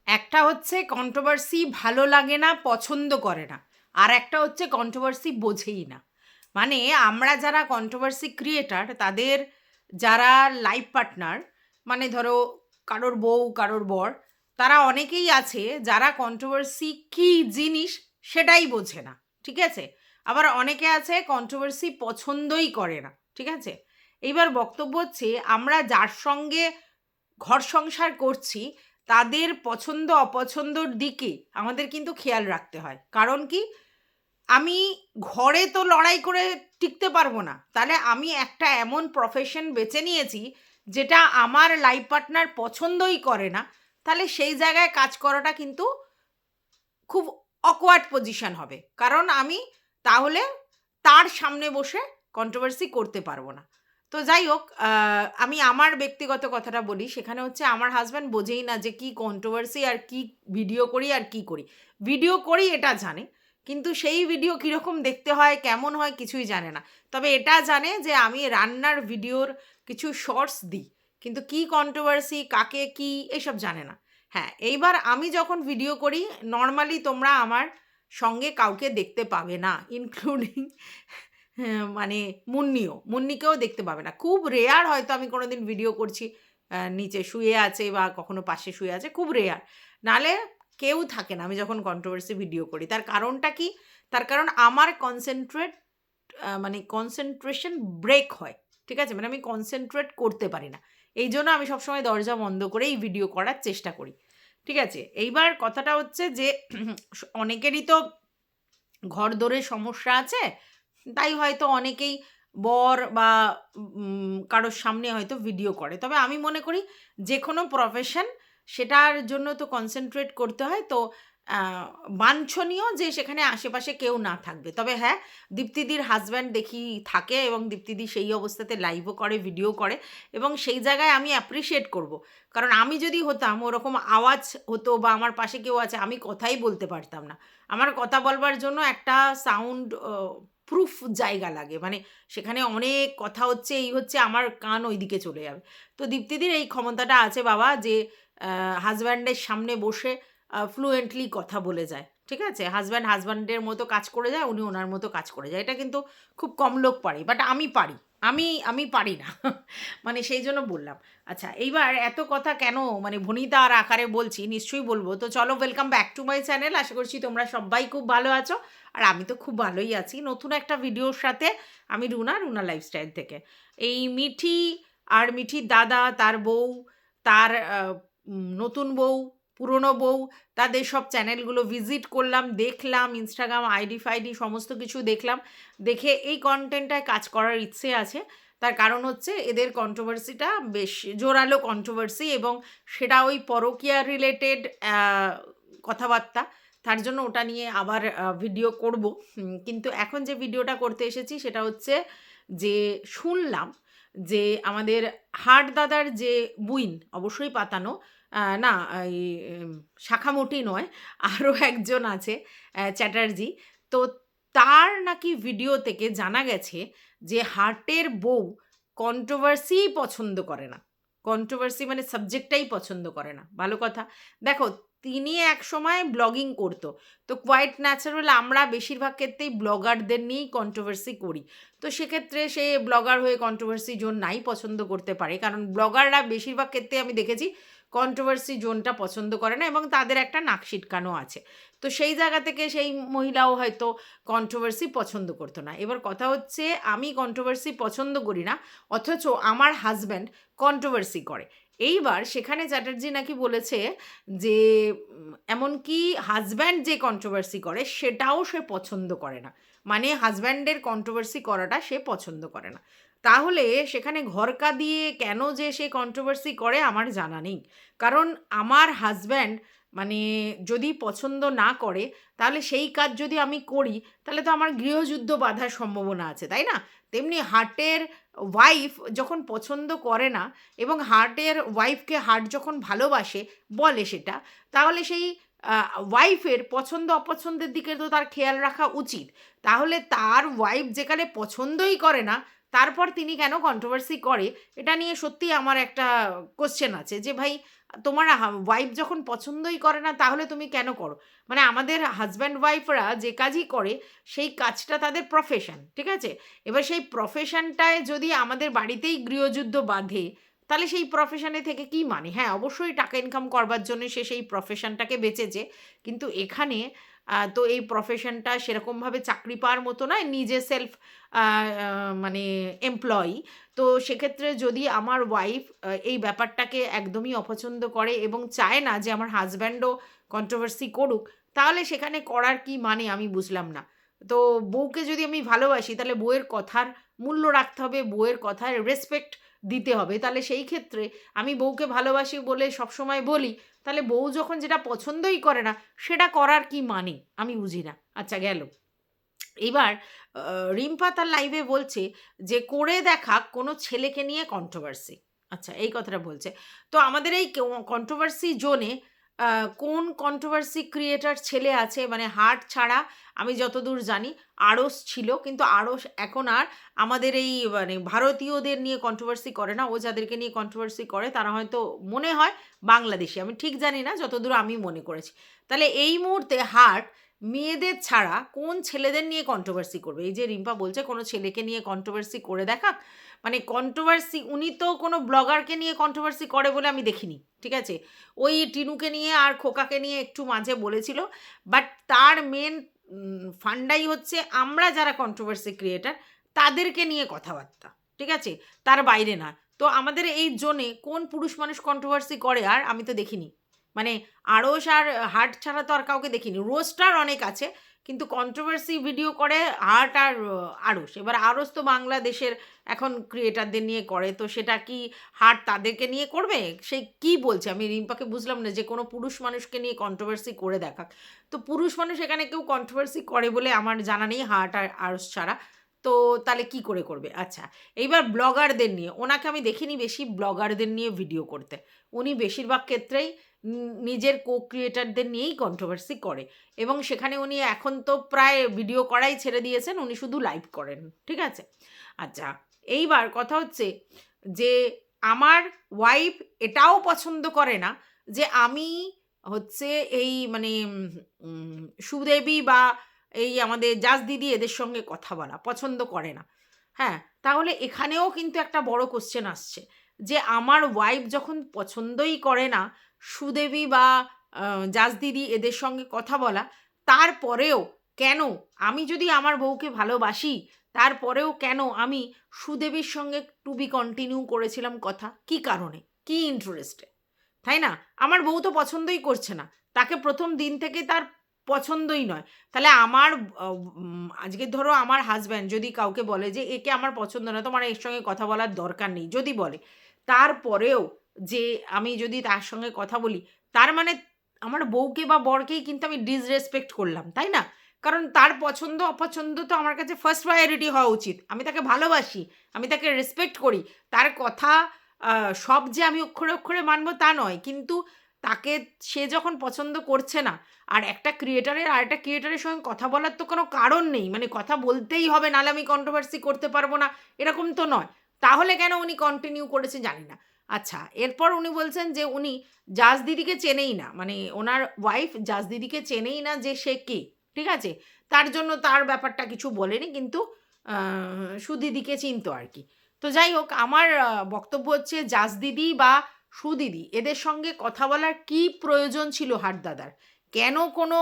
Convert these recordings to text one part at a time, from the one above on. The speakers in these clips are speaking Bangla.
একটা হচ্ছে কন্ট্রোভার্সি ভালো লাগে না, পছন্দ করে না, আর একটা হচ্ছে কন্ট্রোভার্সি বোঝেই না। মানে আমরা যারা কন্ট্রোভার্সি ক্রিয়েটার, তাদের যারা লাইফ পার্টনার, মানে ধরো কারোর বউ কারোর বর, তারা অনেকেই আছে যারা কন্ট্রোভার্সি কী জিনিস সেটাই বোঝে না, ঠিক আছে? আবার অনেকে আছে কন্ট্রোভার্সি পছন্দই করে না, ঠিক আছে? এইবার বক্তব্য হচ্ছে আমরা যার সঙ্গে ঘর সংসার করছি তাদের পছন্দ অপছন্দর দিকে আমাদের কিন্তু খেয়াল রাখতে হয়। কারণ কি, আমি ঘরে তো লড়াই করে টিকতে পারবো না, তাহলে আমি একটা এমন প্রফেশন বেছে নিয়েছি যেটা আমার লাইফ পার্টনার পছন্দই করে না, তাহলে সেই জায়গায় কাজ করাটা কিন্তু খুব অকওয়ার্ড পজিশন হবে। কারণ আমি তাহলে তার সামনে বসে কন্ট্রোভার্সি করতে পারবো না। তো যাই হোক, আমি আমার ব্যক্তিগত কথাটা বলি, সেখানে হচ্ছে আমার হাজব্যান্ড বোঝেই না যে কি কন্ট্রোভার্সি আর কি ভিডিও করি আর কি করি। ভিডিও করি এটা জানে, কিন্তু সেই ভিডিও কীরকম দেখতে হয় কেমন হয় কিছুই জানে না। তবে এটা জানে যে আমি রান্নার ভিডিওর কিছু শর্টস দিই, কিন্তু কি কন্ট্রোভার্সি কাকে কি এসব জানে না। হ্যাঁ, এইবার আমি যখন ভিডিও করি নর্মালি তোমরা আমার সঙ্গে কাউকে দেখতে পাবে না, ইনক্লুডিং হ্যাঁ, মানে মুন্নিকেও দেখতে পাবে না। খুব রেয়ার হয়তো আমি কোনোদিন ভিডিও করছি নিচে শুয়ে আছে বা কখনো পাশে শুয়ে আছে, খুব রেয়ার। নাহলে কেউ থাকে না আমি যখন কন্ট্রোভার্সি ভিডিও করি। তার কারণটা কি? তার কারণ আমার মানে কনসেনট্রেশন ব্রেক হয়। ঠিক আছে? মানে আমি কনসেনট্রেট করতে পারি না। এইজন্য আমি সবসময় দরজা বন্ধ করেই ভিডিও করার চেষ্টা করি। ঠিক আছে? এইবার কথাটা হচ্ছে যে অনেকেরই তো ঘরদোরের সমস্যা আছে। তাই হয়তো অনেকেই বর বা কারোর সামনে হয়তো ভিডিও করে। তবে আমি মনে করি যেকোনো প্রফেশন, সেটার জন্য তো কনসেনট্রেট করতে হয়। তো আ বাঞ্ছনীয় যে সেখানে আশেপাশে কেউ না থাকবে। তবে হ্যাঁ, দীপ্তিদির হাসব্যান্ড দেখি থাকে এবং দীপ্তিদি সেই অবস্থাতে লাইভও করে, ভিডিও করে, এবং সেই জায়গায় আমি অ্যাপ্রিশিয়েট করব। কারণ আমি যদি হতাম ওরকম আওয়াজ হতো বা আমার পাশে কেউ আছে, আমি কথাই বলতে পারতাম না। আমার কথা বলবার জন্য একটা সাউন্ড প্রুফ জায়গা লাগে। মানে সেখানে অনেক কথা হচ্ছে, এই হচ্ছে, আমার কান ওইদিকে চলে যাবে। তো দীপ্তিদির এই ক্ষমতাটা আছে বাবা, যে হাসব্যান্ডের সামনে বসে ফ্লুয়েন্টলি কথা বলে যায়। ঠিক আছে? হাসব্যান্ডের মতো কাজ করে যায়, উনি ওনার মতো কাজ করে যায়। এটা কিন্তু খুব কম লোক পারে। বাট আমি পারি। আমি পারি না। মানে সেইজন্য বললাম। আচ্ছা, এইবার এত কথা কেন মানে ভনিতার আকারে বলছি, নিশ্চয়ই বলব। তো চলো, welcome back to my channel. আশা করছি তোমরা সবাই খুব ভালো আছো। আর আমি তো খুব ভালোই আছি। নতুন একটা ভিডিওর সাথে আমি রুনা লাইফস্টাইল থেকে। এই মিঠি আর মিঠির দাদা, তার বউ, তার নতুন বউ, পুরনো বউ, তাদের সব চ্যানেলগুলো ভিজিট করলাম, দেখলাম, ইনস্টাগ্রাম আইডি-ফাইডি সমস্ত কিছু দেখলাম। দেখে এই কনটেন্টটায় কাজ করার ইচ্ছে আছে। তার কারণ হচ্ছে এদের কন্ট্রোভার্সিটা বেশ জোরালো কন্ট্রোভার্সি, এবং সেটা ওই পরকীয়া রিলেটেড কথাবার্তা। তার জন্য ওটা নিয়ে আবার ভিডিও করব। কিন্তু এখন যে ভিডিওটা করতে এসেছি সেটা হচ্ছে যে শুনলাম যে আমাদের হাট দাদার যে বুইন, অবশ্যই পাতানো, না, এই শাখামুটি নয়, আরও একজন আছে, চ্যাটার্জি। তো তার নাকি ভিডিও থেকে জানা গেছে যে হার্টের বউ কন্ট্রোভার্সিই পছন্দ করে না। কন্ট্রোভার্সি মানে সাবজেক্টটাই পছন্দ করে না। ভালো কথা। দেখো, তিনি একসময় ব্লগিং করতো। তো কোয়াইট ন্যাচারাল আমরা বেশিরভাগ ক্ষেত্রেই ব্লগারদের নিয়েই কন্ট্রোভার্সি করি। তো সেক্ষেত্রে সে ব্লগার হয়ে কন্ট্রোভার্সি জোন নাই পছন্দ করতে পারে। কারণ ব্লগাররা বেশিরভাগ ক্ষেত্রে আমি দেখেছি কন্ট্রোভার্সি জোনটা পছন্দ করে না, এবং তাদের একটা নাক সিটকানো আছে। তো সেই জায়গা থেকে সেই মহিলাও হয়তো কন্ট্রোভার্সি পছন্দ করতো না। এবার কথা হচ্ছে আমি কন্ট্রোভার্সি পছন্দ করি না, অথচ আমার হাসব্যান্ড কন্ট্রোভার্সি করে। এইবার সেখানে চ্যাটার্জি নাকি বলেছে যে এমনকি হাসব্যান্ড যে কন্ট্রোভার্সি করে সেটাও সে পছন্দ করে না। মানে হাসব্যান্ডের কন্ট্রোভার্সি করাটা সে পছন্দ করে না। তাহলে সেখানে ঘরকা দিয়ে কেন যে সে কন্ট্রোভার্সি করে আমার জানা নেই। কারণ আমার হাসব্যান্ড মানে যদি পছন্দ না করে, তাহলে সেই কাজ যদি আমি করি, তাহলে তো আমার গৃহযুদ্ধ বাধার সম্ভাবনা আছে, তাই না? তেমনি হার্টের ওয়াইফ যখন পছন্দ করে না, এবং হার্টের ওয়াইফকে হার্ট যখন ভালোবাসে বলে সেটা, তাহলে সেই ওয়াইফের পছন্দ অপছন্দের দিকে তো তার খেয়াল রাখা উচিত। তাহলে তার ওয়াইফ যেখানে পছন্দই করে না, তারপর তিনি কেন কন্ট্রোভার্সি করে, এটা নিয়ে সত্যিই আমার একটা কোশ্চেন আছে যে ভাই তোমার ওয়াইফ যখন পছন্দই করে না তাহলে তুমি কেন করো? মানে আমাদের হাজব্যান্ড ওয়াইফরা যে কাজই করে সেই কাজটা তাদের প্রফেশন, ঠিক আছে? এবার সেই প্রফেশনটায় যদি আমাদের বাড়িতেই গৃহযুদ্ধ বাঁধে তাহলে সেই প্রফেশনে থেকে কি মানে? হ্যাঁ, অবশ্যই টাকা ইনকাম করবার জন্য সে সেই প্রফেশনটাকে বেছেছে, কিন্তু এখানে তো এই প্রফেশনটা সেরকমভাবে চাকরি পাওয়ার মতো নয়, নিজে সেলফ মানে এমপ্লয়ি। তো সেক্ষেত্রে যদি আমার ওয়াইফ এই ব্যাপারটাকে একদমই অপছন্দ করে এবং চায় না যে আমার হাজব্যান্ডও কন্ট্রোভার্সি করুক, তাহলে সেখানে করার কি মানে আমি বুঝলাম না। তো বউকে যদি আমি ভালোবাসি তাহলে বউয়ের কথার মূল্য রাখতে হবে, বউয়ের কথার রেসপেক্ট দিতে হবে। তাহলে সেই ক্ষেত্রে আমি বউকে ভালোবাসি বলে সবসময় বলি, তাহলে বউ যখন যেটা পছন্দই করে না সেটা করার কি মানে? আমি বুঝি না। আচ্ছা গেল। এবার রিম্পা তার লাইভে বলছে যে করে দেখা কোনো ছেলেকে নিয়ে কন্ট্রোভার্সি। আচ্ছা, এই কথাটা বলছে। তো আমাদের এই কন্ট্রোভার্সি জোনে কোন কন্ট্রোভার্সি ক্রিয়েটার ছেলে আছে? মানে হার্ট ছাড়া আমি যতদূর জানি আড়স ছিল, কিন্তু আড়স এখন আর আমাদের এই মানে ভারতীয়দের নিয়ে কন্ট্রোভার্সি করে না। ও যাদেরকে নিয়ে কন্ট্রোভার্সি করে তারা হয়তো মনে হয় বাংলাদেশি, আমি ঠিক জানি না, যতদূর আমি মনে করেছি। তাহলে এই মুহূর্তে হার্ট মেয়েদের ছাড়া কোন ছেলেদের নিয়ে কন্ট্রোভার্সি করবে? এই যে রিম্পা বলছে কোনো ছেলেকে নিয়ে কন্ট্রোভার্সি করে দেখাক, মানে কন্ট্রোভার্সি উনি তো কোনো ব্লগারকে নিয়ে কন্ট্রোভার্সি করে বলে আমি দেখিনি, ঠিক আছে? ওই টিনুকে নিয়ে আর খোকাকে নিয়ে একটু মাঝে বলেছিল, বাট তার মেন ফান্ডাই হচ্ছে আমরা যারা কন্ট্রোভার্সি ক্রিয়েটার তাদেরকে নিয়ে কথাবার্তা, ঠিক আছে? তার বাইরে না। তো আমাদের এই জোনে কোন পুরুষ মানুষ কন্ট্রোভার্সি করে আর আমি তো দেখিনি। মানে আড়স আর হার্ট ছাড়া তো আর কাউকে দেখিনি। রোস্টার অনেক আছে, কিন্তু কন্ট্রোভার্সি ভিডিও করে হার্ট আর আড়স। এবার আড়স তো বাংলাদেশের এখন ক্রিয়েটারদের নিয়ে করে, তো সেটা কি হার্ট তাদেরকে নিয়ে করবে? সে কি বলছে? আমি রিম্পাকে বুঝলাম না যে কোনো পুরুষ মানুষকে নিয়ে কন্ট্রোভার্সি করে দেখাক। তো পুরুষ মানুষ এখানে কেউ কন্ট্রোভার্সি করে বলে আমার জানা নেই, হার্ট আর আড়স ছাড়া। তো তাহলে কি করে করবে? আচ্ছা, এইবার ব্লগারদের নিয়ে, ওনাকে আমি দেখিনি বেশি ব্লগারদের নিয়ে ভিডিও করতে। উনি বেশিরভাগ ক্ষেত্রেই নিজের কো ক্রিয়েটারদের নিয়েই কন্ট্রোভার্সি করে, এবং সেখানে উনি এখন তো প্রায় ভিডিও করাই ছেড়ে দিয়েছেন, উনি শুধু লাইভ করেন, ঠিক আছে? আচ্ছা, এইবার কথা হচ্ছে যে আমার ওয়াইফ এটাও পছন্দ করে না যে আমি হচ্ছে এই মানে সুদেবী বা এই আমাদের জাজ দিদি এদের সঙ্গে কথা বলা পছন্দ করে না। হ্যাঁ, তাহলে এখানেও কিন্তু একটা বড় কোশ্চেন আসছে যে আমার ওয়াইফ যখন পছন্দই করে না সুদেবী বা জাজ দিদি এদের সঙ্গে কথা বলা, তারপরেও কেন আমি যদি আমার বউকে ভালোবাসি তারপরেও কেন আমি সুদেবীর সঙ্গে টু বি কন্টিনিউ করেছিলাম কথা? কি কারণে? কি ইন্টারেস্টে? তাই না? আমার বউ তো পছন্দই করছে না। তাকে প্রথম দিন থেকে তার পছন্দই নয়। তাহলে আমার আজকে ধরো আমার হাসব্যান্ড যদি কাউকে বলে যে একে আমার পছন্দ না, তোমার এর সঙ্গে কথা বলার দরকার নেই যদি বলে, তারপরেও যে আমি যদি তার সঙ্গে কথা বলি, তার মানে আমার বউকে বা বরকেই কিন্তু আমি ডিসরেসপেক্ট করলাম, তাই না? কারণ তার পছন্দ অপছন্দ তো আমার কাছে ফার্স্ট প্রায়োরিটি হওয়া উচিত। আমি তাকে ভালোবাসি, আমি তাকে রেসপেক্ট করি। তার কথা সব যে আমি অক্ষরে অক্ষরে মানবো তা নয়, কিন্তু তাকে সে যখন পছন্দ করছে না, আর একটা ক্রিয়েটারের আরেকটা ক্রিয়েটারের সঙ্গে কথা বলার তো কোনো কারণ নেই, মানে কথা বলতেই হবে নাহলে আমি কন্ট্রোভার্সি করতে পারবো না, এরকম তো নয়। তাহলে কেন উনি কন্টিনিউ করেছে জানি না। আচ্ছা, এরপর উনি বলছেন যে উনি জাজ দিদিকে চেনেই না, মানে ওনার ওয়াইফ জাজ দিদিকে চেনেই না যে সে কে, ঠিক আছে? তার জন্য তার ব্যাপারটা কিছু বলেনি, কিন্তু সুদিদিকে চিনতো আর কি। তো যাই হোক, আমার বক্তব্য হচ্ছে জাজ দিদি বা সুদিদি এদের সঙ্গে কথা বলার কি প্রয়োজন ছিল হাটদাদার? কেন কোনো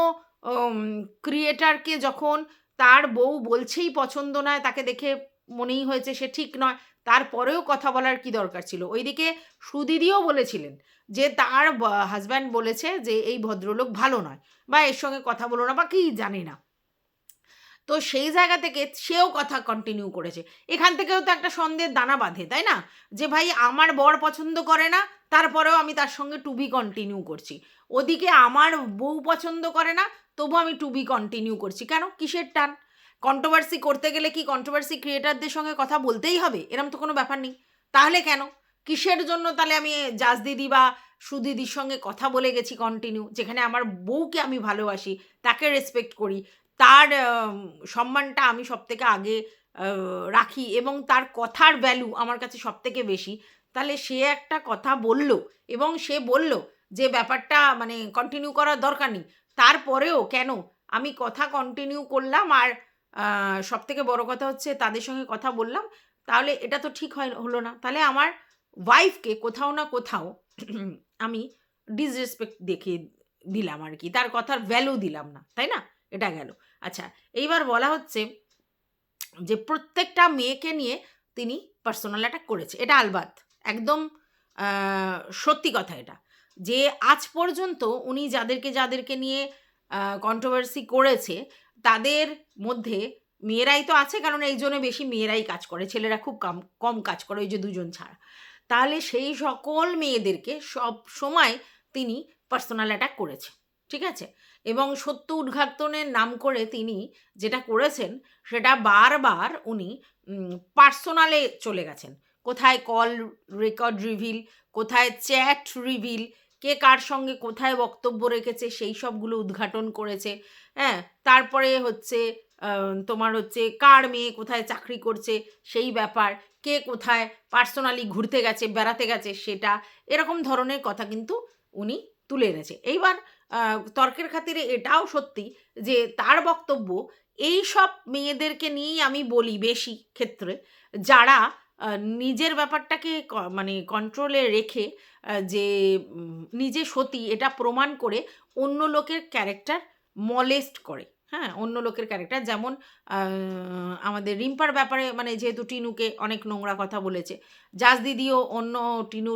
ক্রিয়েটারকে যখন তার বউ বলছেই পছন্দ নয়, তাকে দেখে মনেই হয়েছে সে ঠিক নয়, তারপরেও কথা বলার কি দরকার ছিল? ওইদিকে সুদিদিও বলেছিলেন যে তার হাজব্যান্ড বলেছে যে এই ভদ্রলোক ভালো নয় বা এর সঙ্গে কথা বলো না বা কি জানি না। তো সেই জায়গা থেকে সেও কথা কন্টিনিউ করেছে। এখান থেকেও তো একটা সন্দেহের দানা বাঁধে, তাই না? যে ভাই আমার বর পছন্দ করে না, তারপরেও আমি তার সঙ্গে টু বি কন্টিনিউ করছি। ওদিকে আমার বউ পছন্দ করে না, তবু আমি টু বি কন্টিনিউ করছি। কেন? কিসের টান? কন্ট্রোভার্সি করতে গেলে কি কন্ট্রোভার্সি ক্রিয়েটারদের সঙ্গে কথা বলতেই হবে? এরম তো কোনো ব্যাপার নেই। তাহলে কেন? কিসের জন্য তাহলে আমি জাজ দিদি বা সুদিদির সঙ্গে কথা বলে গেছি কন্টিনিউ? যেখানে আমার বউকে আমি ভালোবাসি, তাকে রেসপেক্ট করি, তার সম্মানটা আমি সবথেকে আগে রাখি এবং তার কথার ভ্যালু আমার কাছে সবথেকে বেশি। তাহলে সে একটা কথা বলল এবং সে বলল যে ব্যাপারটা মানে কন্টিনিউ করার দরকার নেই, তারপরেও কেন আমি কথা কন্টিনিউ করলাম আর সব থেকে বড় কথা হচ্ছে তাদের সঙ্গে কথা বললাম, তাহলে এটা তো ঠিক হলো না। তাহলে আমার ওয়াইফকে কোথাও না কোথাও আমি ডিসরেসপেক্ট দেখিয়ে দিলাম আর কি, তার কথার ভ্যালু দিলাম না, তাই না? এটা গেল। আচ্ছা, এইবার বলা হচ্ছে যে প্রত্যেকটা মেয়েকে নিয়ে তিনি পার্সোনাল অ্যাটাক করেছে, এটা আলবাত একদম সত্যি কথা এটা, যে আজ পর্যন্ত উনি যাদেরকে নিয়ে কন্ট্রোভার্সি করেছে তাদের মধ্যে মেয়েরাই তো আছে, কারণ এই জন্য বেশি মেয়েরাই কাজ করে, ছেলেরা খুব কম কম কাজ করে, ওই যে দুজন ছাড়া। তাহলে সেই সকল মেয়েদেরকে সব সময় তিনি পার্সোনাল অ্যাটাক করেছে, ঠিক আছে? এবং সত্য উদ্ঘাটনের নাম করে তিনি যেটা করেছেন সেটা বারবার উনি পার্সোনালে চলে গেছেন, কোথায় কল রেকর্ড রিভিল, কোথায় চ্যাট রিভিল, কে কার সঙ্গে কোথায় বক্তব্য রেখেছে সেই সবগুলো উদ্ঘাটন করেছে। হ্যাঁ, তারপরে হচ্ছে তোমার হচ্ছে কার মেয়ে কোথায় চাকরি করছে সেই ব্যাপার, কে কোথায় পার্সোনালি ঘুরতে গেছে বেড়াতে গেছে সেটা, এরকম ধরনের কথা কিন্তু উনি তুলে এনেছে। এইবার তর্কের খাতিরে এটাও সত্যি যে তার বক্তব্য এই সব মেয়েদেরকে নিয়েই আমি বলি বেশি ক্ষেত্রে, যারা নিজের ব্যাপারটাকে মানে কন্ট্রোলে রেখে যে নিজে সতী এটা প্রমাণ করে অন্য লোকের ক্যারেক্টার মলেস্ট করে। হ্যাঁ, অন্য লোকের ক্যারেক্টার, যেমন আমাদের রিম্পার ব্যাপারে মানে যেহেতু টিনুকে অনেক নোংরা কথা বলেছে, জাজ দিদিও অন্য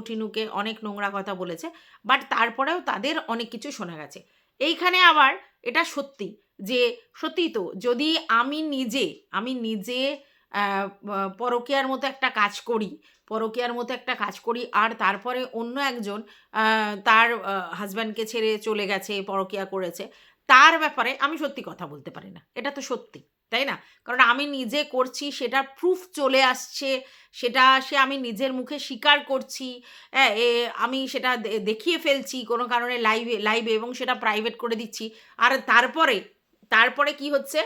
টিনুকে অনেক নোংরা কথা বলেছে, বাট তারপরেও তাদের অনেক কিছু শোনা গেছে। এইখানে আবার এটা সত্যি যে সত্যি তো, যদি আমি নিজে পরকীয়ার মতো একটা কাজ করি আর তারপরে অন্য একজন তার হাজব্যান্ডকে ছেড়ে চলে গেছে, পরকীয়া করেছে, তার ব্যাপারে আমি সত্যি কথা বলতে পারি না, এটা তো সত্যি, তাই না? কারণ আমি নিজে করছি, সেটার প্রুফ চলে আসছে, আমি নিজের মুখে স্বীকার করছি, হ্যাঁ, আমি সেটা দেখিয়ে ফেলছি কোনো কারণে লাইভে এবং সেটা প্রাইভেট করে দিচ্ছি। আর তারপরে কি হচ্ছে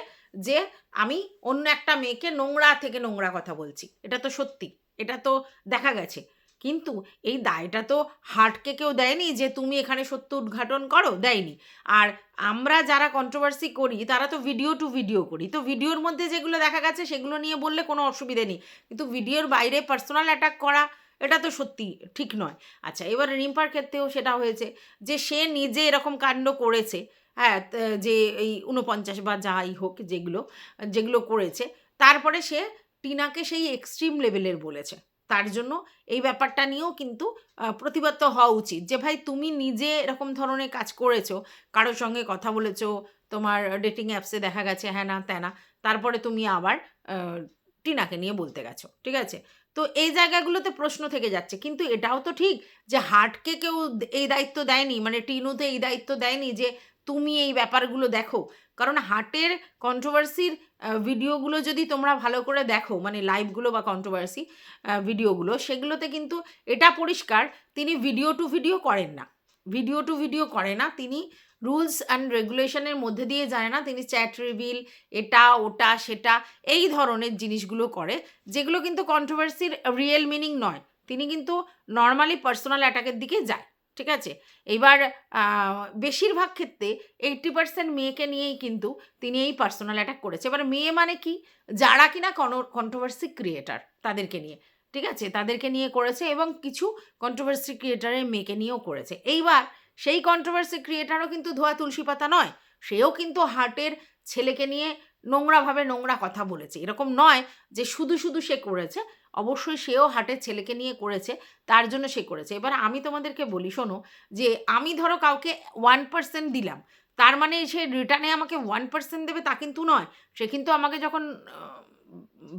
যে আমি অন্য একটা মেয়েকে নোংরা থেকে নোংরা কথা বলছি, এটা তো সত্যি, এটা তো দেখা গেছে। কিন্তু এই দায়টা তো হার্টকে কেউ দেয়নি যে তুমি এখানে সত্য উদ্ঘাটন করো, দেয়নি। আর আমরা যারা কন্ট্রোভার্সি করি তারা তো ভিডিও টু ভিডিও করি, তো ভিডিওর মধ্যে যেগুলো দেখা গেছে সেগুলো নিয়ে বললে কোনো অসুবিধে নেই, কিন্তু ভিডিওর বাইরে পার্সোনাল অ্যাটাক করা এটা তো সত্যি ঠিক নয়। আচ্ছা, এবার রিম্পার ক্ষেত্রেও সেটা হয়েছে যে সে নিজে এরকম কাণ্ড করেছে, হ্যাঁ, যে এই 49 বা যাই হোক যেগুলো করেছে, তারপরে সে টিনাকে সেই এক্সট্রিম লেভেলের বলেছে। তার জন্য এই ব্যাপারটা নিয়েও কিন্তু প্রতিবাদ তো হওয়া উচিত যে ভাই তুমি নিজে এরকম ধরনের কাজ করেছো, কারোর সঙ্গে কথা বলেছো, তোমার ডেটিং অ্যাপসে দেখা গেছে হ্যানা ত্যানা, তারপরে তুমি আবার টিনাকে নিয়ে বলতে গেছো, ঠিক আছে? তো এই জায়গাগুলোতে প্রশ্ন থেকে যাচ্ছে, কিন্তু এটাও তো ঠিক যে হার্টকে কেউ এই দায়িত্ব দেয়নি, মানে টিনুতে এই দায়িত্ব দেয়নি যে তুমি এই ব্যাপারগুলো দেখো। কারণ হার্টের কন্ট্রোভার্সির ভিডিওগুলো যদি তোমরা ভালো করে দেখো, মানে লাইভগুলো বা কন্ট্রোভার্সি ভিডিওগুলো, সেগুলোতে কিন্তু এটা পরিষ্কার তিনি ভিডিও টু ভিডিও করে না, তিনি রুলস অ্যান্ড রেগুলেশনের মধ্যে দিয়ে যায় না, তিনি চ্যাট রিভিল এটা ওটা সেটা এই ধরনের জিনিসগুলো করে, যেগুলো কিন্তু কন্ট্রোভার্সির রিয়েল মিনিং নয়, তিনি কিন্তু নর্মালি পার্সোনাল অ্যাটাকের দিকে যায়, ঠিক আছে? এইবার বেশিরভাগ ক্ষেত্রে 80% মেয়েকে নিয়েই কিন্তু তিনি এই পার্সোনাল অ্যাটাক করেছে। এবার মেয়ে মানে কি, যারা কিনা কন্ট্রোভার্সি ক্রিয়েটার তাদেরকে নিয়ে, ঠিক আছে, তাদেরকে নিয়ে করেছে, এবং কিছু কন্ট্রোভার্সি ক্রিয়েটারের মেয়েকে নিয়েও করেছে। এইবার সেই কন্ট্রোভার্সি ক্রিয়েটারও কিন্তু ধোয়া তুলসী পাতা নয়, সেও কিন্তু হার্টের ছেলেকে নিয়ে নোংরাভাবে নোংরা কথা বলেছে, এরকম নয় যে শুধু সে করেছে, অবশ্যই সেও হার্টের ছেলেকে নিয়ে করেছে, তার জন্য সে করেছে। এবার আমি তোমাদেরকে বলি শোনো, যে আমি ধরো কাউকে 1% দিলাম, তার মানে সে রিটার্নে আমাকে 1% দেবে তা কিন্তু নয়, সে কিন্তু আমাকে যখন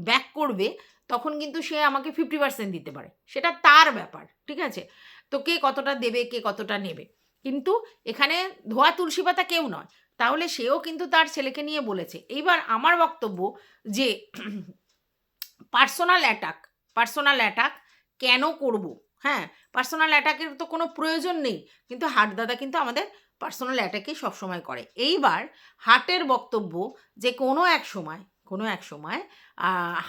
ব্যাক করবে তখন কিন্তু সে আমাকে 50% দিতে পারে, সেটা তার ব্যাপার, ঠিক আছে? তো কে কতটা দেবে, কে কতটা নেবে, কিন্তু এখানে ধোয়া তুলসী পাতা কেউ নয়, তাহলে সেও কিন্তু তার ছেলেকে নিয়ে বলেছে। এইবার আমার বক্তব্য যে পার্সোনাল অ্যাটাক কেন করব? হ্যাঁ, পার্সোনাল অ্যাটাকের তো কোনো প্রয়োজন নেই, কিন্তু হার্ট দাদা কিন্তু আমাদের পার্সোনাল অ্যাটাকই সবসময় করে। এইবার হার্টের বক্তব্য যে কোনো এক সময়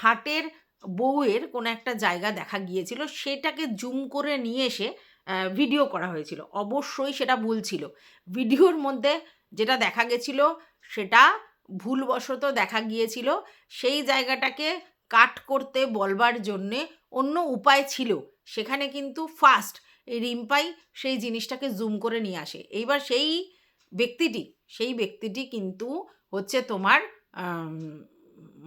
হার্টের বউয়ের কোনো একটা জায়গা দেখা গিয়েছিল, সেটাকে জুম করে নিয়ে এসে ভিডিও করা হয়েছিল। অবশ্যই সেটা ভুল ছিল। ভিডিওর মধ্যে যেটা দেখা গেছিল সেটা ভুলবশত দেখা গিয়েছিল। সেই জায়গাটাকে কাট করতে বলবার জন্যে অন্য উপায় ছিল। সেখানে কিন্তু ফার্স্ট এই রিম্পাই সেই জিনিসটাকে জুম করে নিয়ে আসে। এইবার সেই ব্যক্তিটি কিন্তু হচ্ছে তোমার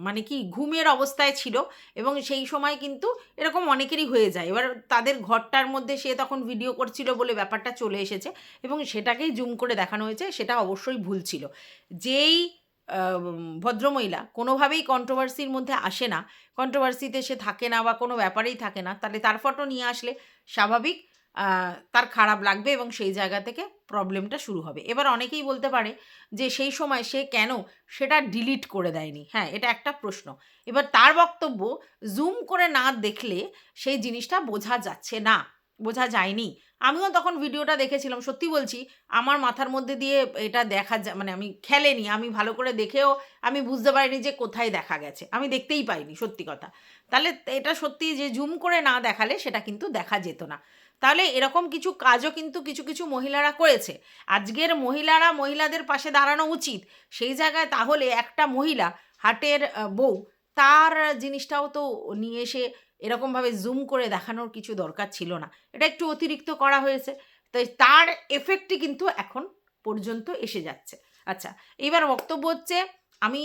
মানে কি ঘুমের অবস্থায় ছিল, এবং সেই সময় কিন্তু এরকম অনেকেরই হয়ে যায়। এবার তাদের ঘরটার মধ্যে সে তখন ভিডিও করছিল বলে ব্যাপারটা চলে এসেছে, এবং সেটাকেই জুম করে দেখানো হয়েছে। সেটা অবশ্যই ভুল ছিল। যেই ভদ্রমহিলা কোনোভাবেই কন্ট্রোভার্সির মধ্যে আসে না, কন্ট্রোভার্সিতে সে থাকে না বা কোনো ব্যাপারেই থাকে না, তাহলে তার ফটো নিয়ে আসলে স্বাভাবিক তার খারাপ লাগবে এবং সেই জায়গা থেকে প্রবলেমটা শুরু হবে। এবার অনেকেই বলতে পারে যে সেই সময় সে কেন সেটা ডিলিট করে দেয়নি। হ্যাঁ, এটা একটা প্রশ্ন। এবার তার বক্তব্য, জুম করে না দেখলে সেই জিনিসটা বোঝা যাচ্ছে না, বোঝা যায়নি। আমিও তখন ভিডিওটা দেখেছিলাম, সত্যি বলছি আমার মাথার মধ্যে দিয়ে এটা দেখা মানে আমি খেলেনি, আমি ভালো করে দেখেও আমি বুঝতে পারিনি যে কোথায় দেখা গেছে, আমি দেখতেই পাইনি সত্যি কথা। তাহলে এটা সত্যি যে জুম করে না দেখালে সেটা কিন্তু দেখা যেত না। তাহলে এরকম কিছু কাজও কিন্তু কিছু কিছু মহিলারা করেছে। আজকের মহিলাদের পাশে দাঁড়ানো উচিত। সেই জায়গায় তাহলে একটা মহিলা, হাটের বউ, তার জিনিসটাও তো নিয়ে এসে এরকমভাবে জুম করে দেখানোর কিছু দরকার ছিল না। এটা একটু অতিরিক্ত করা হয়েছে, তাই তার এফেক্টই কিন্তু এখন পর্যন্ত এসে যাচ্ছে। আচ্ছা, এইবার বক্তব্য হচ্ছে, আমি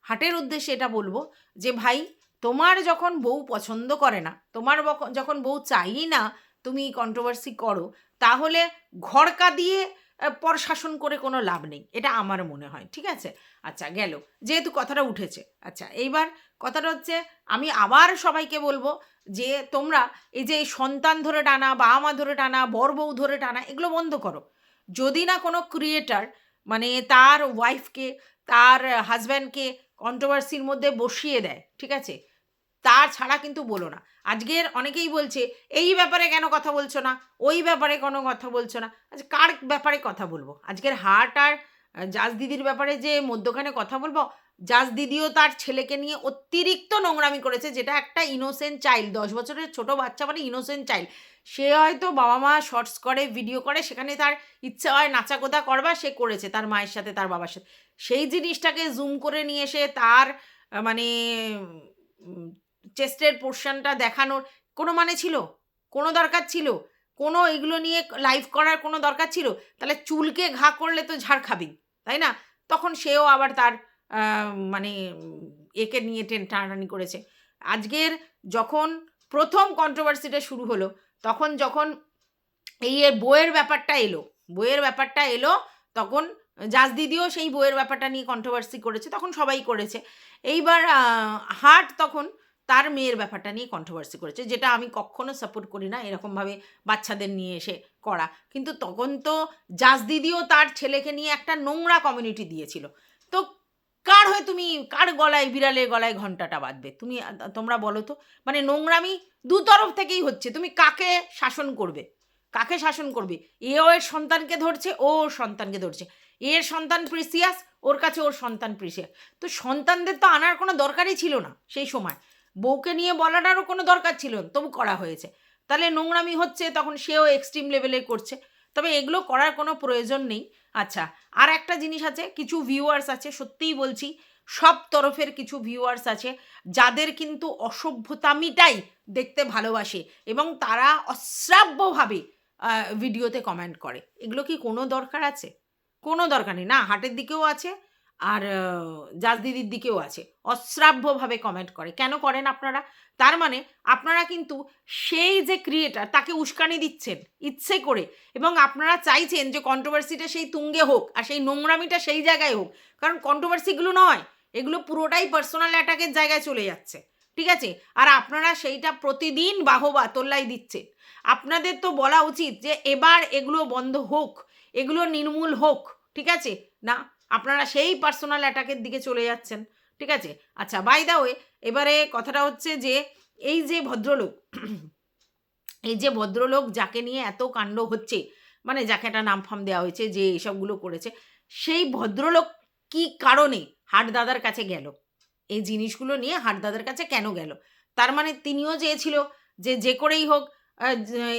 হাটের উদ্দেশ্যে এটা বলবো যে ভাই, তোমার যখন বউ পছন্দ করে না, তোমার যখন বউ চাই না তুমি কন্ট্রোভার্সি করো, তাহলে ঘরকা দিয়ে পর শাসন করে কোনো লাভ নেই, এটা আমার মনে হয়। ঠিক আছে, আচ্ছা গেল, যেহেতু কথাটা উঠেছে। আচ্ছা, এইবার কথাটা হচ্ছে, আমি আবার সবাইকে বলবো যে তোমরা এই যে সন্তান ধরে টানা, বাবা মা ধরে টানা, বর বউ ধরে টানা, এগুলো বন্ধ করো। যদি না কোনো ক্রিয়েটার মানে তার ওয়াইফকে, তার হাজব্যান্ডকে কন্ট্রোভার্সির মধ্যে বসিয়ে দেয়, ঠিক আছে, তার ছাড়া কিন্তু বলো না। আজকের অনেকেই বলছে এই ব্যাপারে কেন কথা বলছো না, ওই ব্যাপারে কোনো কথা বলছো না। আচ্ছা, কার ব্যাপারে কথা বলবো? আজকের হাট আর জাজ দিদির ব্যাপারে যে মধ্যখানে কথা বলবো? জাজ দিদিও তার ছেলেকে নিয়ে অতিরিক্ত নোংরামি করেছে, যেটা একটা ইনোসেন্ট চাইল্ড, 10 বছরের ছোট বাচ্চা মানে ইনোসেন্ট চাইল্ড। সে হয়তো বাবা মা শর্টস করে, ভিডিও করে, সেখানে তার ইচ্ছা হয় নাচাকোদা করবা, সে করেছে তার মায়ের সাথে, তার বাবার সাথে। সেই জিনিসটাকে জুম করে নিয়ে এসে তার মানে চেস্টের পোর্শনটা দেখানোর কোনো মানে ছিল? কোনো দরকার ছিল? কোনো এগুলো নিয়ে লাইভ করার কোনো দরকার ছিল? তাহলে চুলকে ঘা করলে তো ঝাড় খাবেই, তাই না? তখন সেও আবার তার মানে একে নিয়ে টানাটানি করেছে। আজকের যখন প্রথম কন্ট্রোভার্সিটা শুরু হলো, তখন যখন এই বইয়ের ব্যাপারটা এলো, তখন জাজ দিদিও সেই বইয়ের ব্যাপারটা নিয়ে কন্ট্রোভার্সি করেছে, তখন সবাই করেছে। এইবার হার্ট তখন তার মেয়ের ব্যাপারটা নিয়ে কন্ট্রোভার্সি করেছে, যেটা আমি কখনো সাপোর্ট করি না এরকমভাবে বাচ্চাদের নিয়ে এসে করা। কিন্তু তখন তো জাজ দিদিও তার ছেলেকে নিয়ে একটা নোংরা কমিউনিটি দিয়েছিল। তো কার গলায়, বিড়ালের গলায় ঘন্টাটা বাঁধবে? তোমরা বলো তো। মানে নোংরামি দু তরফ থেকেই হচ্ছে, তুমি কাকে শাসন করবে? কাকে শাসন করবে? এও এর সন্তানকে ধরছে, ও ওর সন্তানকে ধরছে। এর সন্তান প্রিসিয়াস, ওর কাছে ওর সন্তান প্রিসিয়াস। তো সন্তানদের তো আনার কোনো দরকারই ছিল না সেই সময়, বউকে নিয়ে বলাটারও কোনো দরকার ছিল না, তবু করা হয়েছে। তাহলে নোংরামি হচ্ছে, তখন সেও এক্সট্রিম লেভেলে করছে। তবে এগুলো করার কোনো প্রয়োজন নেই। আচ্ছা, আর একটা জিনিস আছে, কিছু ভিউয়ার্স আছে, সত্যিই বলছি, সব তরফের কিছু ভিউয়ার্স আছে যাদের কিন্তু অসভ্যতামিটাই দেখতে ভালোবাসে, এবং তারা অশ্রাব্যভাবে ভিডিওতে কমেন্ট করে। এগুলো কি কোনো দরকার আছে? কোনো দরকার নেই না। হাটের দিকেও আছে, আর জাজ দিদির দিকেও আছে, অশ্রাব্যভাবে কমেন্ট করে। কেন করেন আপনারা? তার মানে আপনারা কিন্তু সেই যে ক্রিয়েটার তাকে উস্কানি দিচ্ছেন ইচ্ছে করে, এবং আপনারা চাইছেন যে কন্ট্রোভার্সিটা সেই তুঙ্গে হোক, আর সেই নোংরামিটা সেই জায়গায় হোক। কারণ কন্ট্রোভার্সিগুলো নয়, এগুলো পুরোটাই পার্সোনাল অ্যাটাকের জায়গায় চলে যাচ্ছে, ঠিক আছে? আর আপনারা সেইটা প্রতিদিন বাহবা তোল্লাই দিচ্ছে। আপনাদের তো বলা উচিত যে এবার এগুলো বন্ধ হোক, এগুলো নির্মূল হোক, ঠিক আছে? না, আপনারা সেই পার্সোনাল অ্যাটাকের দিকে চলে যাচ্ছেন, ঠিক আছে? আচ্ছা, বাই দা ওয়ে, এবারে কথাটা হচ্ছে যে এই যে ভদ্রলোক এই যে ভদ্রলোক যাকে নিয়ে এত কাণ্ড হচ্ছে, মানে যাকে একটা নাম ফাম দেওয়া হয়েছে যে এসবগুলো করেছে, সেই ভদ্রলোক কি কারণে হাট দাদার কাছে গেল? এই জিনিসগুলো নিয়ে হাট দাদার কাছে কেন গেল? তার মানে তিনিও চেয়েছিল যে যে করেই হোক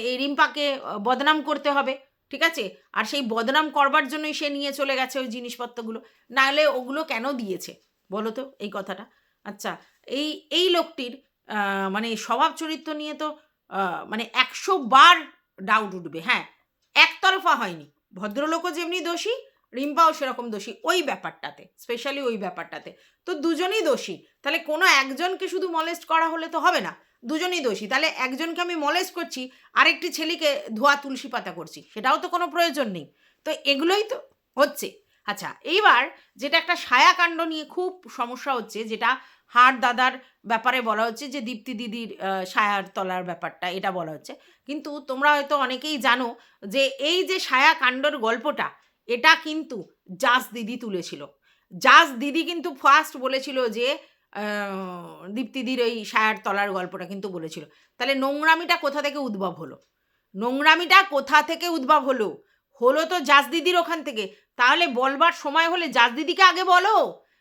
এই রিম্পাকে বদনাম করতে হবে, ঠিক আছে? আর সেই বদনাম করবার জন্যই সে নিয়ে চলে গেছে ওই জিনিসপত্রগুলো, নাহলে ওগুলো কেন দিয়েছে বলো তো এই কথাটা? আচ্ছা, এই এই লোকটির মানে স্বভাব চরিত্র নিয়ে তো মানে 100 বার ডাউট উঠবে। হ্যাঁ, একতরফা হয়নি, ভদ্রলোকও যেমনি দোষী, রিম্পাও সেরকম দোষী ওই ব্যাপারটাতে, স্পেশালি ওই ব্যাপারটাতে। তো দুজনেই দোষী। তাহলে কোনো একজনকে শুধু মলেস্ট করা হলে তো হবে না, দুজনেই দোষী। তাহলে একজনকে আমি মলেস্ট করছি, আরেকটি ছেলেকে ধোয়া তুলসী পাতা করছি, সেটাও তো কোনো প্রয়োজন নেই। তো এগুলোই তো হচ্ছে। আচ্ছা, এইবার যেটা একটা সায়াকাণ্ড নিয়ে খুব সমস্যা হচ্ছে, যেটা হাড় দাদার ব্যাপারে বলা হচ্ছে, যে দীপ্তি দিদির সায়ার তলার ব্যাপারটা এটা বলা হচ্ছে। কিন্তু তোমরা হয়তো অনেকেই জানো যে এই যে সায়াকাণ্ডর গল্পটা, এটা কিন্তু জাস দিদি তুলেছিল। জাস দিদি কিন্তু ফার্স্ট বলেছিল যে দীপ্তিদির ওই সায়ার তলার গল্পটা কিন্তু বলেছিল। তাহলে নোংরামিটা কোথা থেকে উদ্ভব হলো? নোংরামিটা কোথা থেকে উদ্ভব হলো? হলো তো জাস দিদির ওখান থেকে। তাহলে বলবার সময় হলে জাস দিদিকে আগে বলো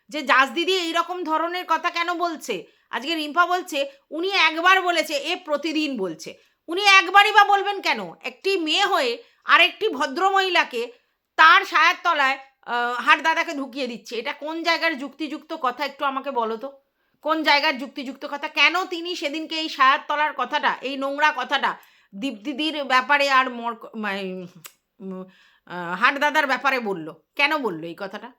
যে জাস দিদি এইরকম ধরনের কথা কেন বলছে। আজকে রিম্পা বলছে উনি একবার বলেছে, এ প্রতিদিন বলছে। উনি একবারই বা বলবেন কেন? একটি মেয়ে হয়ে আরেকটি ভদ্রমহিলাকে তার সায়ার তলায় হাড় দাদাকে ঢুকিয়ে দিচ্ছে, এটা কোন জায়গার যুক্তিযুক্ত কথা একটু আমাকে বলো তো? কোন জায়গার যুক্তিযুক্ত কথা? কেন তিনি সেদিনকে এই সায়ার তলার কথাটা, এই নোংরা কথাটা দীপ্তিদির ব্যাপারে আর হাট দাদার ব্যাপারে বলল? কেন বলল এই কথাটা?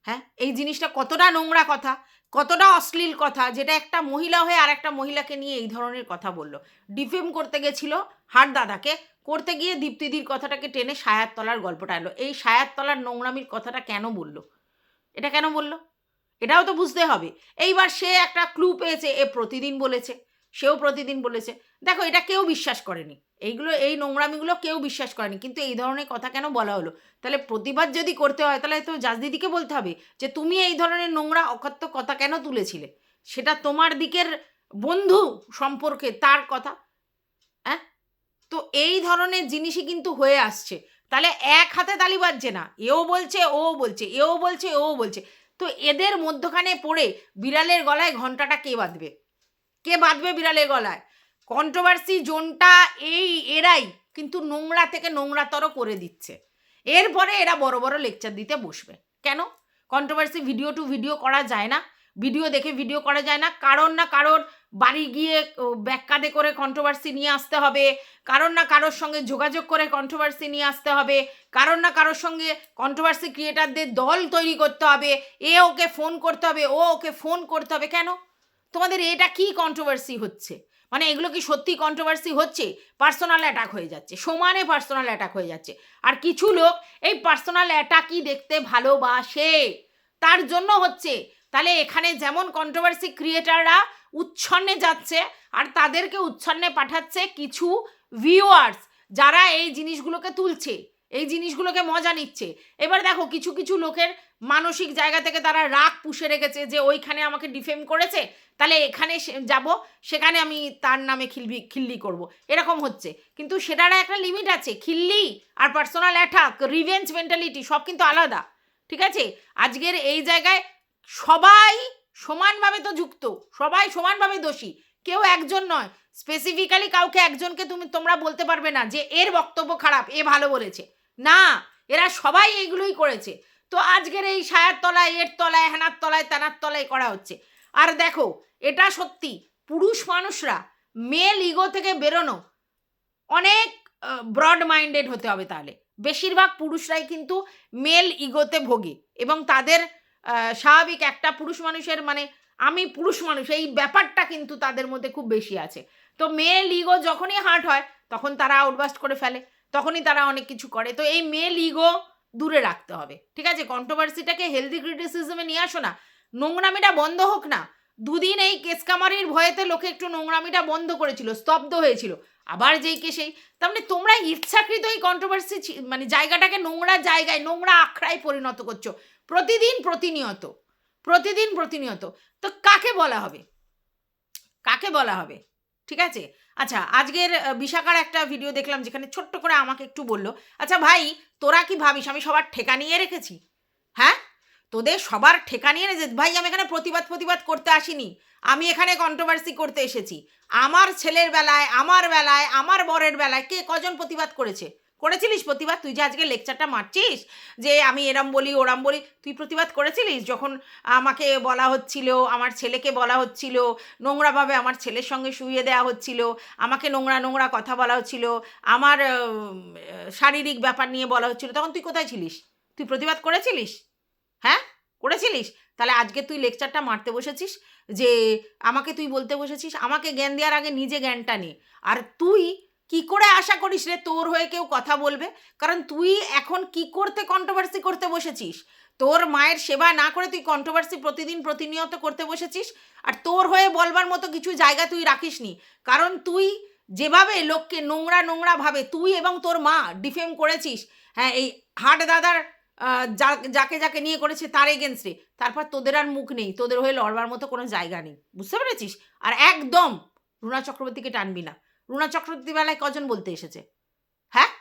হ্যাঁ, এই জিনিসটা কতটা নোংরা কথা, কতটা অশ্লীল কথা, যেটা একটা মহিলা হয়ে আর একটা মহিলাকে নিয়ে এই ধরনের কথা বলল। ডিফেম করতে গেছিল হাট দাদাকে, করতে গিয়ে দীপ্তিদির কথাটাকে টেনে সায়ার তলার গল্পটা এলো। এই সায়ার তলার নোংরামির কথাটা কেন বলল? এটা কেন বলল? এটাও তো বুঝতে হবে। এইবার সে একটা ক্লু পেয়েছে, এ প্রতিদিন বলেছে, সেও প্রতিদিন বলেছে। দেখো, এটা কেউ বিশ্বাস করেনি, এইগুলো এই নোংরামিগুলো কেউ বিশ্বাস করেনি, কিন্তু এই ধরনের কথা কেন বলা হলো? তাহলে প্রতিবাদ যদি করতে হয়, তাহলে তো জাজ দিদিকে বলতে হবে যে তুমি এই ধরনের নোংরা অকথ্য কথা কেন তুলেছিলে, সেটা তোমার দিকের বন্ধু সম্পর্কে তার কথা। হ্যাঁ, তো এই ধরনের জিনিসই কিন্তু হয়ে আসছে। তাহলে এক হাতে তালি বাজছে না, এও বলছে ও বলছে, এও বলছে ও বলছে। তো এদের মধ্যখানে পড়ে বিড়ালের গলায় ঘন্টাটা কে বাঁধবে? কে বাঁধবে বিড়ালের গলায়? কন্ট্রোভার্সি জোনটা এই এরাই কিন্তু নোংরা থেকে নোংরাতর করে দিচ্ছে। এরপরে এরা বড় বড় লেকচার দিতে বসবে। কেন? কন্ট্রোভার্সি ভিডিও টু ভিডিও করা যায় না, ভিডিও দেখে ভিডিও করা যায় না, কারোর না কারোর বাড়ি গিয়ে ব্যাককাদে করে কন্ট্রোভার্সি নিয়ে আসতে হবে, কারোর না কারোর সঙ্গে যোগাযোগ করে কন্ট্রোভার্সি নিয়ে আসতে হবে, কারোর না কারোর সঙ্গে কন্ট্রোভার্সি ক্রিয়েটারদের দল তৈরি করতে হবে, এ ওকে ফোন করতে হবে, ও ওকে ফোন করতে হবে। কেন? তোমাদের এটা কি কন্ট্রোভার্সি হচ্ছে? মানে এগুলো কি সত্যি কন্ট্রোভার্সি হচ্ছে? পার্সোনাল অ্যাটাক হয়ে যাচ্ছে, সমানে পার্সোনাল অ্যাটাক হয়ে যাচ্ছে। আর কিছু লোক এই পার্সোনাল অ্যাটাকই দেখতে ভালোবাসে, তার জন্য হচ্ছে। তাহলে এখানে যেমন কন্ট্রোভার্সি ক্রিয়েটাররা উচ্ছন্নে যাচ্ছে, আর তাদেরকে উচ্ছন্নে পাঠাচ্ছে কিছু ভিউয়ার্স, যারা এই জিনিসগুলোকে তুলছে, এই জিনিসগুলোকে মজা নিচ্ছে। এবার দেখো, কিছু কিছু লোকের মানসিক জায়গা থেকে তারা রাগ পুষে রেখেছে যে ওইখানে আমাকে ডিফেম করেছে, তাহলে এখানে যাব, সেখানে আমি তার নামে খিল্লি করব, এরকম হচ্ছে। কিন্তু সেটার একটা লিমিট আছে। খিল্লি আর পার্সোনাল অ্যাটাক, রিভেঞ্জ মেন্টালিটি সব কিন্তু আলাদা, ঠিক আছে? আজকের এই জায়গায় সবাই সমানভাবে তো যুক্ত, সবাই সমানভাবে দোষী, কেউ একজন নয়। স্পেসিফিক্যালি কাউকে একজনকে তোমরা বলতে পারবে না যে এর বক্তব্য খারাপ, এ ভালো বলেছে, না, এরা সবাই এইগুলোই করেছে। তো আজকের এই সায়ার তলায়, এর তলায়, হেনার তলায়, তেনার তলায় করা হচ্ছে। আর দেখো, এটা সত্যি পুরুষ মানুষরা মেল ইগো থেকে বেরোনো অনেক ব্রড মাইন্ডেড হতে হবে। তাহলে বেশিরভাগ পুরুষরাই কিন্তু মেল ইগোতে ভোগে, এবং তাদের স্বাভাবিক একটা পুরুষ মানুষের মানে আমি পুরুষ মানুষ এই ব্যাপারটা কিন্তু তাদের মধ্যে খুব বেশি আছে। তো মেল ইগো যখনই হার্ট হয়, তখন তারা আউটবাস্ট করে ফেলে, তখনই তারা অনেক কিছু করে। তো এই মেল ইগো দূরে রাখতে হবে, ঠিক আছে? কন্ট্রোভার্সিটাকে হেলদি ক্রিটিসিজমে নিয়ে আসো না, নোংরামিটা বন্ধ হোক না। দুদিন এই কেসকামারির ভয়েতে লোকে একটু নোংরামিটা বন্ধ করেছিল, স্তব্ধ হয়েছিল, আবার যেই কে সেই। তার মানে তোমরা ইচ্ছাকৃত এই কন্ট্রোভার্সি মানে জায়গাটাকে নোংরা জায়গায়, নোংরা আখড়ায় পরিণত করছো প্রতিদিন প্রতিনিয়ত, প্রতিদিন প্রতিনিয়ত। তো কাকে বলা হবে? কাকে বলা হবে? ঠিক আছে? আচ্ছা, আজকের বিশাখার একটা ভিডিও দেখলাম, যেখানে ছোট্ট করে আমাকে একটু বলল, আচ্ছা ভাই, তোরা কি ভাবিস আমি সবার ঠেকা নিয়ে রেখেছি? হ্যাঁ, তোদের সবার ঠেকা নিয়ে যে ভাই আমি এখানে প্রতিবাদ করতে আসিনি, আমি এখানে কন্ট্রোভার্সি করতে এসেছি। আমার ছেলের বেলায়, আমার বরের বেলায় কে কজন প্রতিবাদ করেছিলিস প্রতিবাদ? তুই যে আজকে লেকচারটা মারছিস যে আমি এরম বলি ওরম বলি, তুই প্রতিবাদ করেছিলিস যখন আমাকে বলা হচ্ছিল, আমার ছেলেকে বলা হচ্ছিল নোংরাভাবে, আমার ছেলের সঙ্গে শুইয়ে দেওয়া হচ্ছিল, আমাকে নোংরা কথা বলা হচ্ছিল, আমার শারীরিক ব্যাপার নিয়ে বলা হচ্ছিল, তখন তুই কোথায় ছিলিস? তুই প্রতিবাদ করেছিলিস? হ্যাঁ, করেছিলিস? তাহলে আজকে তুই লেকচারটা মারতে বসেছিস যে আমাকে তুই বলতে বসেছিস, আমাকে জ্ঞান দেওয়ার আগে নিজে জ্ঞানটা নে। আর তুই কি করে আশা করিস রে তোর হয়ে কেউ কথা বলবে? কারণ তুই এখন কি করতে কন্ট্রোভার্সি করতে বসেছিস? তোর মায়ের সেবা না করে তুই কন্ট্রোভার্সি প্রতিনিয়ত করতে বসেছিস। আর তোর হয়ে বলবার মতো কিছু জায়গা তুই রাখিসনি, কারণ তুই যেভাবে লোককে নোংরা ভাবে তুই এবং তোর মা ডিফেম করেছিস, হ্যাঁ, এই হাট দাদার যাকে নিয়ে করেছে তার এগেনস্টে, তারপর তোদের আর মুখ নেই, তোদের হয়ে লড়বার মতো কোনো জায়গা নেই, বুঝতে পেরেছিস? আর একদম রুনা চক্রবর্তীকে টানবি না। রুনা চক্রবর্তী বেলায় কজন বলতে এসেছে? হ্যাঁ,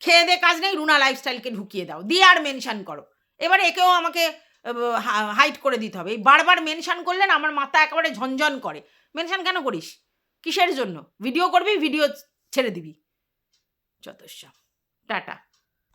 খেয়ে দে কাজ নেই, রুনা লাইফস্টাইলকে ঢুকিয়ে দাও, দিয়ে আর মেনশন করো। এবারে একেও আমাকে হাইট করে দিতে হবে। এই বারবার মেনশন করলে না আমার মাথা একেবারে ঝনঝন করে। মেনশন কেন করিস? কিসের জন্য? ভিডিও করবি, ভিডিও ছেড়ে দিবি, যথেষ্ট। টাটা।